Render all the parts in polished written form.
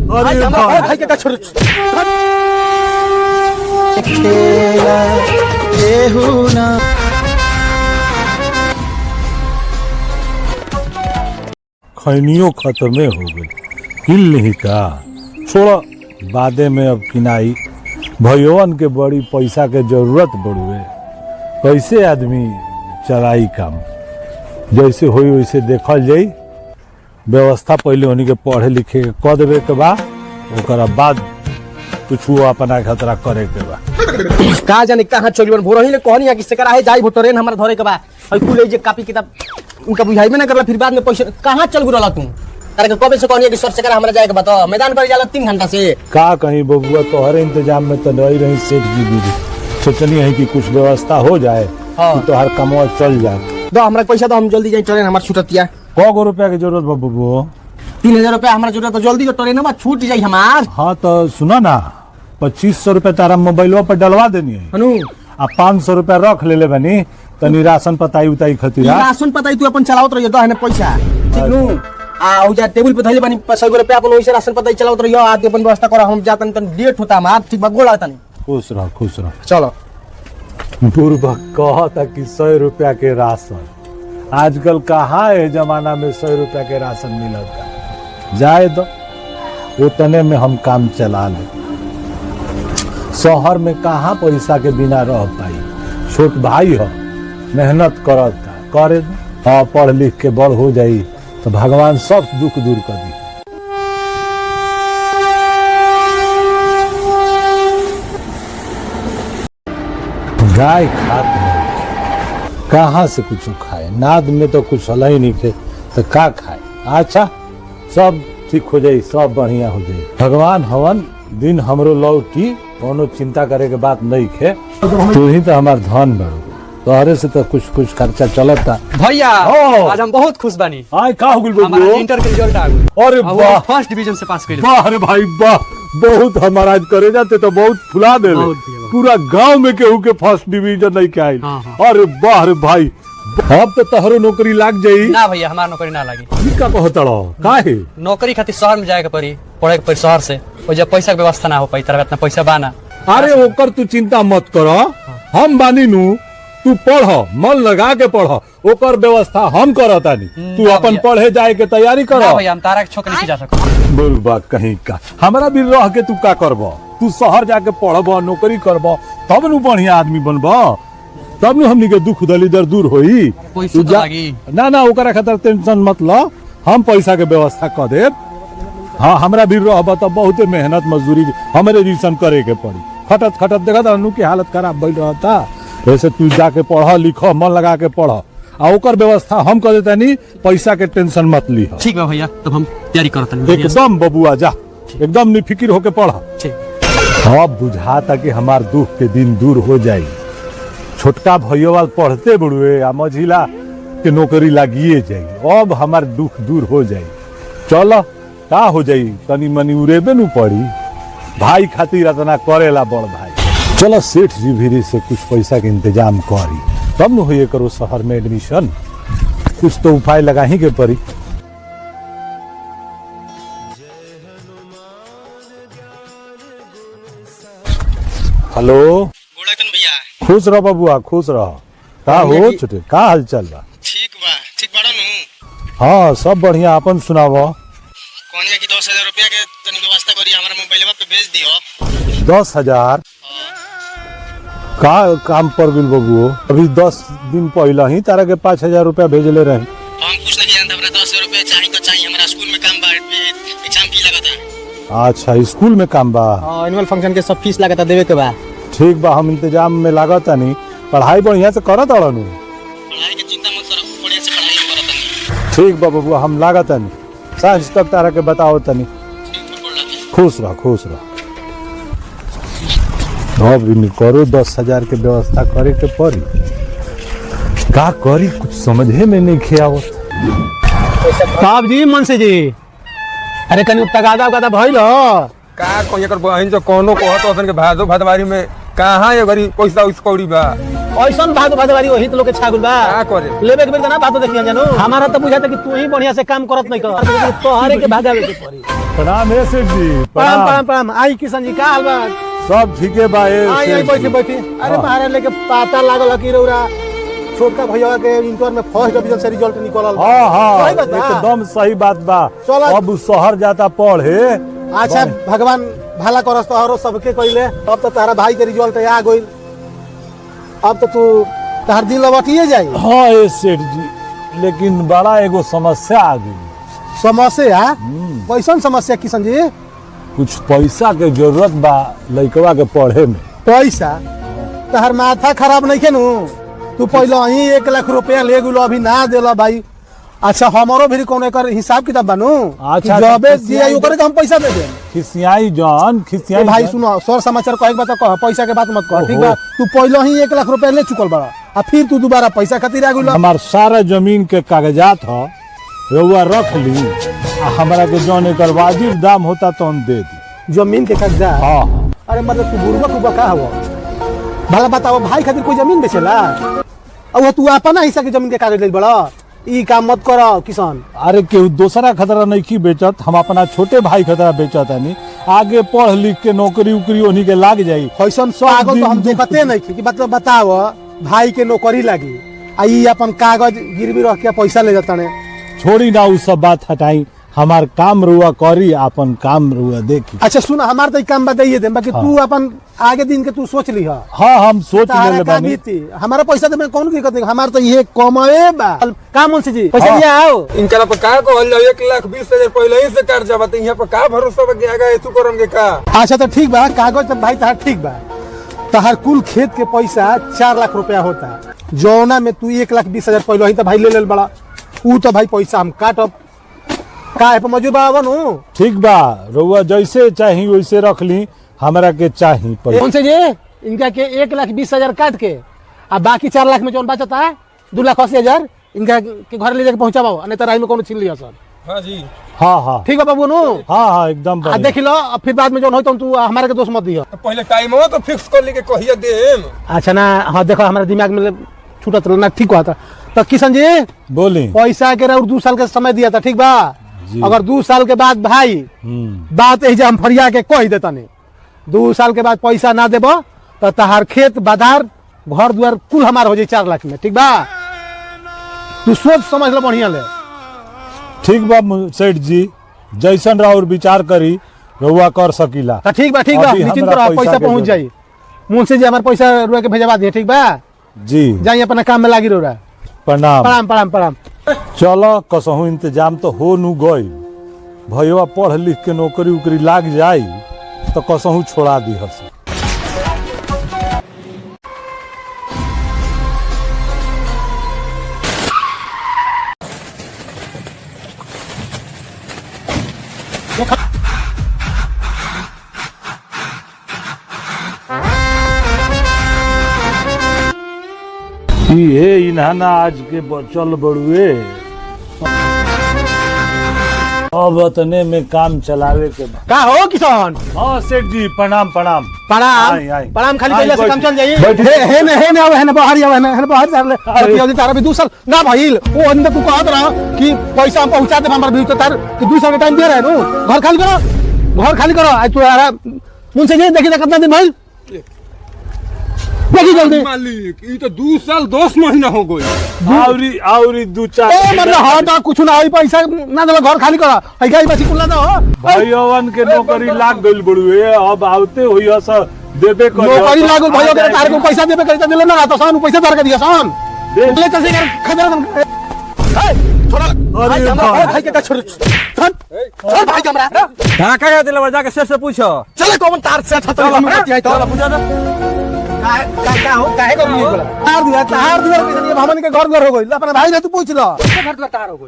अरे भाई के छोड़ खैनियों खत्मे हो गई, हिल नहीं का छोड़ा बादे में अब किनाई। भैयवन के बड़ी पैसा के जरूरत बड़ुए, कैसे आदमी चलाई काम, जैसे होई वैसे देखल जाई। व्यवस्था पहले उन्हीं के पढ़े लिखे के कह देवे के बा, ओकरा बाद कुछ अपना खतरा करे के बा। का जाने कहां चली बन भोरही ले कहनी कि सेकर आहे जाई ट्रेन हमरा धरे के बा। और कुल जे कॉपी किताब उनका बुझाई में ना करला, फिर बाद में पैसा कहां चल गुरला तू। तारे के कबे से कहनी कि सर सेकर हमरा जाए के बता, मैदान पर जाला 3 घंटा से का कहीं बबुआ तोहरे इंतजाम में तो नहीं रही सेठ जी दीदी, सोचनी है कि कुछ व्यवस्था हो जाए तो हर कमवा चल जाए। दो हमरा पैसा दो, हम जल्दी जाई ट्रेन हमार छूटतिया। कौ रुपया की जरूरत बा बबुआ? 3000 रुपया हमरा जरूरत है, जल्दी ट्रेन में छूट जाई हमार। हाँ तो सुनो ना, 2500 रुपया तारा मोबाइलवा पर डलवा देनी है हनु, आ 500 रुपया रख ले बनी तनी राशन पताई उताई खातिर। राशन पताई तू अपन चलावत रहियो, दो है पैसा ठीक नु। आ उ जा टेबल पे धइले बनी 100 रुपया अपन ओइसे राशन पताई चलावत रहियो। आदि अपन व्यवस्था कर, हम जातन तन डेट होता हमार ठीक बा। गोला तनी खुश रह खुश रह। चलो बुरबक कहता कि 100 रुपया के राशन, आजकल कहाँ है जमाना में 100 रुपया के राशन मिलता। जाए दो उतने में हम काम चला ले, शहर में कहाँ पैसा के बिना रह पाई। छोट भाई हो, मेहनत करता करे दो। हाँ पढ़ लिख के बड़ हो जाई तो भगवान सब दुख दूर कर दी। गाय खात नहीं, कहाँ से कुछ खाए, नाद में तो कुछ हल ही नहीं थे तो का खाए। अच्छा सब ठीक हो जाई, सब बढ़िया हो जाई। भगवान हवन दिन हमरो लौटी, कोनो चिंता करे के बात नहीं खे। तू ही तो हमार धन बड़ो, तोहरे से तो कुछ कुछ खर्चा चलता। भैया आज हम बहुत खुश बानी। आय का हो गइल हमारा इंटर के रिजल्ट आ गइल। अरे वाह, फर्स्ट डिवीजन से पास कइले। वाह रे भाई वाह, बहुत हमारा आज करे जाते तो बहुत फुला देले। पूरा गांव में केहू के फर्स्ट डिवीजन नहीं के आइल। अरे वाह रे भाई, अब तो तहरो नौकरी लाग जाई। ना भैया हमार नौकरी ना लागी। ई का कहतड़ो काहे? नौकरी खातिर शहर में जाए के पड़ी, पढ़े के पड़ी शहर से, और जब पैसा के व्यवस्था ना हो पाई तरह इतना पैसा बाना। अरे ओकर तू चिंता मत करो, हम बानी नु। तू पढ़, मन लगा के पढ़, ओकर व्यवस्था हम करतानी। तू अपन पढ़े जाए के तैयारी कर। ना भैया हम तारा के छोकरी खिजा सकब। बोल बात कहीं का, हमरा भी रह के तू का करबो? तू शहर जाके पढ़बो, नौकरी करबो, तब नु बढ़िया आदमी बनबो, तब नु हमनी के दुख दलिदर दूर होई। पैसा तो लागी। ना ना ओकरा खातिर टेंशन मत ल, हम पैसा के व्यवस्था कर देब। हाँ हमरा भी रहबो तो बहुत मेहनत मजदूरी हमरे रिसन करे के पड़ी। खटत खटत देखत अनु की हालत खराब भइल रहता। ऐसे तू जाके पढ़ लिख, मन लगा के पढ़, आ ओकर व्यवस्था हम कर देतानी। पैसा के टेंशन मत ली। ठीक बा भैया, तब हम तैयारी करतानी। एकदम बबुआ जा, एकदम निफिकिर होके पढ़। अब बुझाता कि हमार दुख के दिन दूर हो जाई। छोटका भैया पढ़ते बुढ़वे आ मझिला के नौकरी लागिए जाई, अब हमार दुख दूर हो जाई। चल का हो जाई, तनी मनी उड़ेबे नु पड़ी। भाई खातिर इतना करेला बड़ भाई। चलो सेठ जी भीरी से कुछ पैसा के इंतजाम करी, तब न होइए करो शहर में एडमिशन। कुछ तो उपाय लगा ही के पड़ी। हेलो भैया खुश रह बबुआ, खुश रह। का हो छोटे, का हाल चाल बा? ठीक बा, ठीक बाड़ो नु। हाँ सब बढ़िया, अपन सुनावो। कोनिया की 10000 रुपया के तनी व्यवस्था करी, हमरा मोबाइलवा पे भेज दियो। 10,000 का काम पर गेल बबुओ? अभी 10 दिन पहले ही तारा के 5,000 रुपया भेजले रहे। हम कुछ नहीं जानते, हमरा 10 रुपया चाहिए तो चाहिए। हमरा स्कूल में काम बा, एग्जाम फी लगता। अच्छा स्कूल में काम बा? हां एनुअल फंक्शन के सब फीस लगता देवे के बा। ठीक बा, हम इंतजाम में लागत नहीं। पढ़ाई बढ़िया से करत अड़नु? पढ़ाई के चिंता मत करो, बढ़िया से पढ़ाई हम करत। ठीक बा बबुआ, हम लागत नहीं। सांझ तक तारा के बताओ तनी। खुश रह खुश रह। अब करो 10,000 के व्यवस्था करे के पड़ी। का करी कुछ समझे में नहीं खियावत। साहब जी मनसे जी, अरे कनी तगादा उगादा भइल हो का कोई एकर बहिन जो कोनो कहत ओसन के भादो भदवारी में कहाँ ये गरी पैसा उस कौड़ी बा ऐसन भाग भागवारी वही तो लोग के छागुल बा का करे लेबे के बेर ना बात देखिए जानू हमारा तो बुझाता कि तू ही बढ़िया से काम करत नहीं कर तोहरे के भागावे के पड़ी। प्रणाम है सेठ जी। प्रणाम प्रणाम प्रणाम। आई किशन जी का हाल बा? सब ठीके बा। आई आई बैठे बैठे। अरे महाराज लेके पता लागल कि रौरा छोटका भैया के इंटर में फर्स्ट डिवीजन से रिजल्ट निकलल। हाँ हाँ सही बात बा? एकदम सही बात बा। चलो। अब उ शहर जाता पढ़े। अच्छा भगवान भला करस तोहरो सबके कइले। अब तो तारा भाई के रिजल्ट आ गइल। अब तो तू तार दिल लबटिए जाई। हाँ ए सेठ जी लेकिन बड़ा एगो समस्या आ गई। समस्या? कैसन समस्या किशन जी? कुछ पैसा के जरूरत बा लइकवा के पढ़े में। पैसा? तहर माथा खराब नहीं के नु? तू पहले ही 1 लाख रुपया ले गुलो अभी ना देला भाई। अच्छा हमारो भी कौन एकर हिसाब किताब बनू? अच्छा, जबे तो दिया ओकरे के हम पैसा दे दे। खिसियाई जान खिसियाई भाई जान। सुनो सर समाचार कहे बात कह पैसा के बात मत कह ठीक ओहो। बा? तू पहले ही 1 लाख रुपया ले चुकल बा आ फिर तू दोबारा पैसा खातिर आ गुलो। हमार सारा जमीन के कागजात ह रउआ रख ली आ हमरा के जौन एकर वाजिब दाम होता तो हम दे दी। जमीन के कागजात? हाँ अरे मतलब तू बुढ़वा कुबा का हुआ? भला बताओ भाई खातिर कोई जमीन बेचेला? अब वो तू अपना हिस्सा के जमीन के कागज ले बड़ा ई काम मत करो किसान। अरे केहू दूसरा खतरा नहीं की बेचत हम अपना छोटे भाई खतरा बेचत है आगे पढ़ लिख के नौकरी उकरी उन्हीं के लाग जाई। फैशन सो आगो तो हम देखते नहीं कि मतलब बताओ भाई के नौकरी लागी आ ई अपन कागज गिरवी रख के पैसा ले जाता ने। छोड़ी ना उ सब बात हटाई हमार काम रुआ करी अपन काम रुआ देखी। अच्छा सुन हमार तो ई काम बताइए दे बाकी तू अपन आगे दिन के तू सोच ली है। हाँ हम सोच तारा लेले का बानी। बीती हमारा पैसा दे में कौन दिक्कत नहीं हमार तो ये कमाए बा काम मुंशी जी पैसा हाँ। लिया आओ। इनका पर का कहल जाओ 1,20,000 पहले ही से काट जाबा त यहाँ पर का भरोसा बा कि आगे तू करम के का। अच्छा तो ठीक बा कागज तो भाई तहार ठीक बा तहार कुल खेत के पैसा 4 लाख रुपया होता जौना में तू 1,20,000 पहले ही तो भाई ले बड़ा ऊ तो भाई पैसा हम काटब का है पर मजूर बा बनू। ठीक बा रुआ जैसे चाही वैसे रख ली हमरा के चाही पैसा। कौन से जी इनका के 1,20,000 काट के अब बाकी 4 लाख में जौन बचता है 2,80,000 इनका के घर ले जाके पहुंचाबो नहीं तो राही में कोनो छीन लिया सर। हाँ जी हाँ हाँ ठीक है बाबू नु हाँ हाँ एकदम आ बढ़िया। देख लो अब फिर बाद में जौन हो तो तू हमारे के दोस्त मत दियो। तो पहले टाइम हो तो फिक्स कर ली के कहिया देम। अच्छा ना हाँ देखो हमारे दिमाग में छूटत रहना ठीक हुआ था तो किशन जी बोली। पैसा के और 2 साल का समय दिया था ठीक बा? जी। अगर 2 साल के बाद भाई बात यही हम फरिया के कह देता नहीं 2 साल के बाद पैसा ना देबो तो तहार खेत बाजार घर द्वार कुल हमार हो जाए 4 लाख में ठीक बा? तू सोच समझ लो बढ़िया ले। ठीक बा सेठ जी जैसन राउर विचार करी रउआ कर सकीला। तो ठीक बा अभी निश्चिंत हमरा रहो पैसा के पहुंच जरूरत। जाई मुंशी जी हमारे पैसा रुआ के भेजवा दिए ठीक बा? जी जाइए अपना काम में लागी रहा। प्रणाम। प्रणाम प्रणाम प्रणाम। चलो कसहू इंतजाम तो हो नु गई भैया पढ़ लिख के नौकरी उकरी लाग जाई तो कसहू छोड़ा दी हस। ये इन्हाना आज के बचल बड़ुए अब अतने में काम चलावे के बा। का हो किसान? हाँ सेठ जी प्रणाम प्रणाम। प्रणाम आई, आई। प्रणाम खाली आई, पहले से बैठ। काम चल जाइए। बैठ। हे ने आवे है बाहर आवे है बाहर जा ले अरे। अभी तारा भी 2 साल ना भइल वो अंदर तू कहत रहा कि पैसा हम पहुंचा दे हमर भी तो तार कि 2 साल के टाइम दे रहे नु घर खाली करो आज तू यार मुंशी जी देखी कितना दिन भइल देखी जल्दी। मालिक ई तो 2 साल 10 महीना हो गई। आवरी 2-4 ए मतलब हां तो कुछ ना होई पैसा ना दे घर खाली करो आई गई बसी कुल्ला दो भैयावन के नौकरी लाग गइल बड़ुए अब आवते होई हस देबे कर नौकरी लागल भइयो के तार को पैसा देबे करता दिले ना तो सन पैसा तार के दिया सन दे। ले चल से खबर थोड़ा अरे भाई भाई के छोड़ छोड़ भाई हमरा ढाका का दिलवा जाके से पूछो। चले कौन तार से अच्छा तो बतियाई तो पूछो ना का हो काहे को नहीं बोला तार दिया पैसा नहीं हमन के घर हो गइल अपना भाई ने तू पूछ लो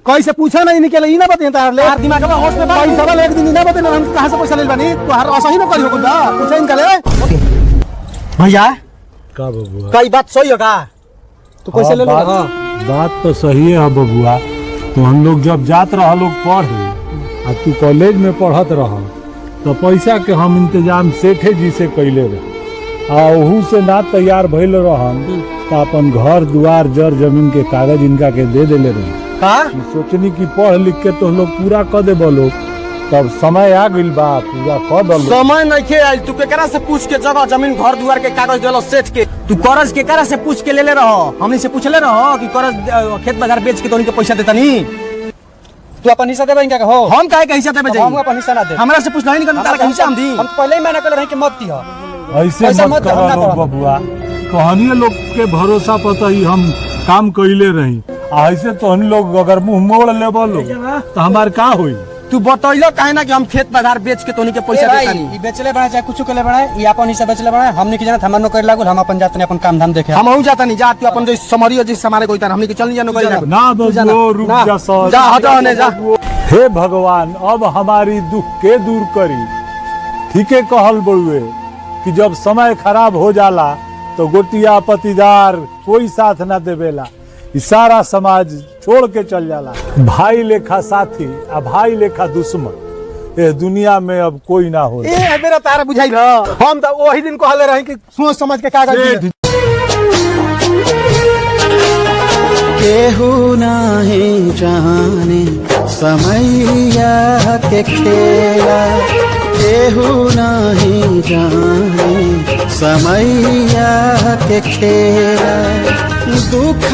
कैसे पूछा नहीं निकले ई ना बतिया तार ले दिमाग में होश में पैसा वाला एक दिन ना बते ना हम कहां से पैसा ले बानी तू हर असही ना करी हो गुदा पूछे इनका ले भैया का बबुआ कई बात सही है का तू कैसे ले लो बात तो सही है बबुआ तो हम लोग जब जात रहा लोग पढ़े आ तू कॉलेज में पढ़त रह तो पैसा के हम इंतजाम सेठे जी से कैले रहे आ ओहू से ना तैयार भइल रहन तो अपन घर दुआर जर जमीन के कागज इनका के दे देले रही। का सोचनी कि पढ़ लिख के तो लोग पूरा कर दे बोलो, तब समय आ गइल बा पूरा कर दलो। समय नइखे आइल, तू केकरा से पूछ के जगह जमीन घर दुआर के कागज देलो सेठ के? तू कर्ज केकरा से पूछ के ले रहो? हमनी से पूछले रहो कि कर्ज खेत बाजार बेच के तोनी के पैसा देता नी? तू अपन हिस्सा देबे इनका के हो? हम काहे के हिस्सा देबे जाई? हम अपन हिस्सा ना दे। हमरा से पूछ नहीं करना, तारा के हिस्सा हम दी। हम तो पहले ही मना कर रहे कि मत दियो। ऐसे ऐसा मत मत करो करना लोग पड़ा। बबुआ, तोहनी लोग के भरोसा पर ही हम काम कइले रही। ऐसे तोहनी लोग अगर मुंह मोड़ ले बोलो तो हमार का होई? तू बतैलो काहे ना कि हम खेत बाजार बेच के तोनी के पैसा भाई देता नी? ई बेचले बना चाहे कुछ के ले बना, ई अपन हिस्सा बेचले बना। हमनी के जानत हमर नौकरी लागल, हम अपन जातने अपन काम धाम देखे। हम हूं जाता नहीं, जा तू अपन जो समरियो जिस हमारे कोई हमनी के चल नहीं जानो करी ना बबुओ रुक ना, जा सर। जा हटो ने जा। हे भगवान, अब हमारी दुख के दूर करी। ठीके कहल बड़ुए कि जब समय खराब हो जाला तो गोटिया पतिदार कोई साथ ना देवेला, ई सारा समाज छोड़ के चल जाला। भाई लेखा साथी आ भाई लेखा दुश्मन ए दुनिया में अब कोई ना हो। ए मेरा तारा बुझाइल, हम तो वही दिन कहले रही कि सोच समझ के कागज दे। केहू नाही जाने समैया के खेला, केहू नाही जाने समैया के खेला। दुख